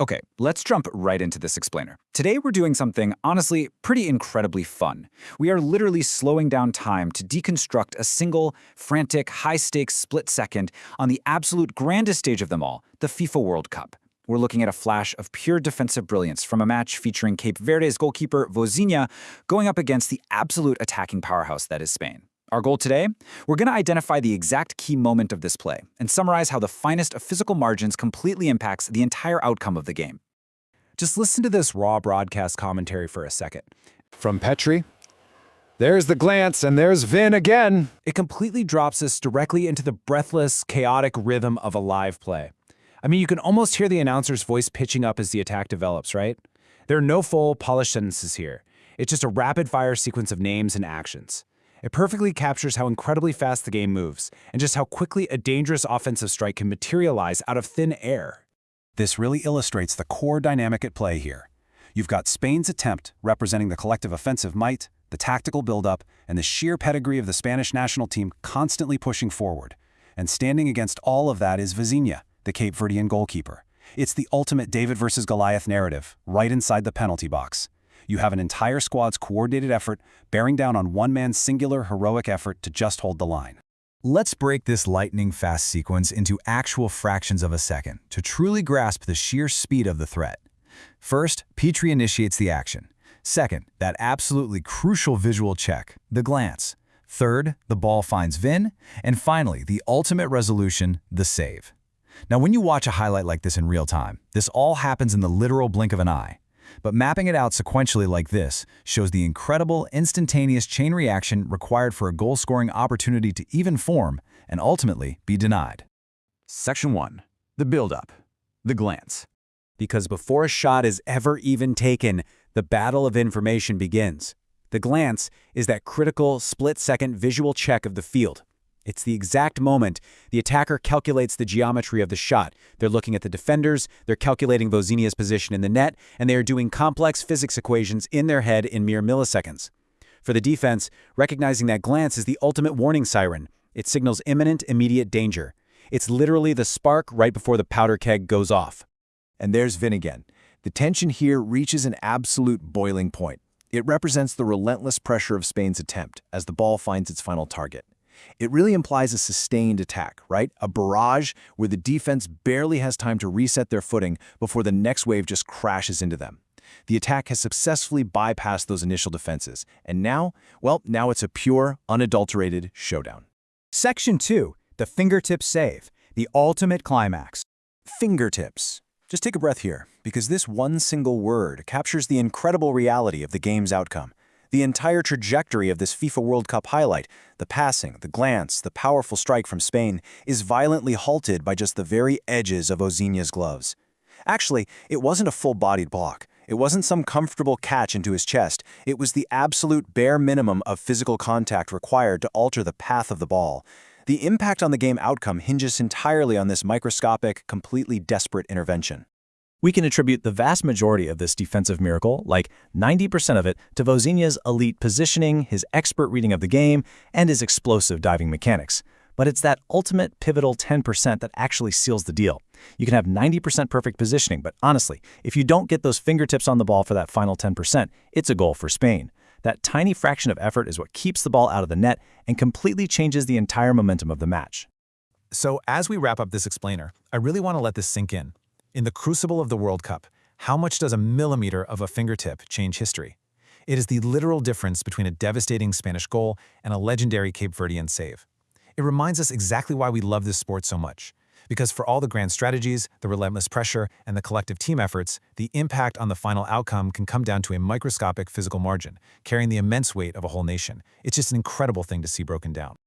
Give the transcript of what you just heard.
Okay, let's jump right into this explainer. Today we're doing something, honestly, pretty incredibly fun. We are literally slowing down time to deconstruct a single, frantic, high-stakes split second on the absolute grandest stage of them all, the FIFA World Cup. We're looking at a flash of pure defensive brilliance from a match featuring Cape Verde's goalkeeper Vozinha going up against the absolute attacking powerhouse that is Spain. Our goal today? We're going to identify the exact key moment of this play and summarize how the finest of physical margins completely impacts the entire outcome of the game. Just listen to this raw broadcast commentary for a second. From Petri, there's the glance and there's Vin again. It completely drops us directly into the breathless, chaotic rhythm of a live play. I mean, you can almost hear the announcer's voice pitching up as the attack develops, right? There are no full, polished sentences here. It's just a rapid-fire sequence of names and actions. It perfectly captures how incredibly fast the game moves, and just how quickly a dangerous offensive strike can materialize out of thin air. This really illustrates the core dynamic at play here. You've got Spain's attempt, representing the collective offensive might, the tactical buildup, and the sheer pedigree of the Spanish national team constantly pushing forward. And standing against all of that is Vozinha, the Cape Verdean goalkeeper. It's the ultimate David versus Goliath narrative, right inside the penalty box. You have an entire squad's coordinated effort bearing down on one man's singular heroic effort to just hold the line. Let's break this lightning-fast sequence into actual fractions of a second to truly grasp the sheer speed of the threat. First, Petri initiates the action. Second, that absolutely crucial visual check, the glance. Third, the ball finds Vin. And finally, the ultimate resolution, the save. Now, when you watch a highlight like this in real time, this all happens in the literal blink of an eye. But mapping it out sequentially like this shows the incredible, instantaneous chain reaction required for a goal-scoring opportunity to even form and ultimately be denied. Section 1. The build-up. The glance. Because before a shot is ever even taken, the battle of information begins. The glance is that critical, split-second visual check of the field. It's the exact moment the attacker calculates the geometry of the shot. They're looking at the defenders, they're calculating Vozinha's position in the net, and they are doing complex physics equations in their head in mere milliseconds. For the defense, recognizing that glance is the ultimate warning siren. It signals imminent, immediate danger. It's literally the spark right before the powder keg goes off. And there's Vin again. The tension here reaches an absolute boiling point. It represents the relentless pressure of Spain's attempt as the ball finds its final target. It really implies a sustained attack, right? A barrage where the defense barely has time to reset their footing before the next wave just crashes into them. The attack has successfully bypassed those initial defenses, and now it's a pure, unadulterated showdown. Section 2. The fingertip save. The ultimate climax. Fingertips. Just take a breath here, because this one single word captures the incredible reality of the game's outcome. The entire trajectory of this FIFA World Cup highlight, the passing, the glance, the powerful strike from Spain, is violently halted by just the very edges of Vozinha's gloves. Actually, it wasn't a full-bodied block. It wasn't some comfortable catch into his chest. It was the absolute bare minimum of physical contact required to alter the path of the ball. The impact on the game outcome hinges entirely on this microscopic, completely desperate intervention. We can attribute the vast majority of this defensive miracle, like 90% of it, to Vozinha's elite positioning, his expert reading of the game, and his explosive diving mechanics. But it's that ultimate pivotal 10% that actually seals the deal. You can have 90% perfect positioning, but honestly, if you don't get those fingertips on the ball for that final 10%, it's a goal for Spain. That tiny fraction of effort is what keeps the ball out of the net and completely changes the entire momentum of the match. So as we wrap up this explainer, I really want to let this sink in. In the crucible of the World Cup, how much does a millimeter of a fingertip change history? It is the literal difference between a devastating Spanish goal and a legendary Cape Verdean save. It reminds us exactly why we love this sport so much. Because for all the grand strategies, the relentless pressure, and the collective team efforts, the impact on the final outcome can come down to a microscopic physical margin, carrying the immense weight of a whole nation. It's just an incredible thing to see broken down.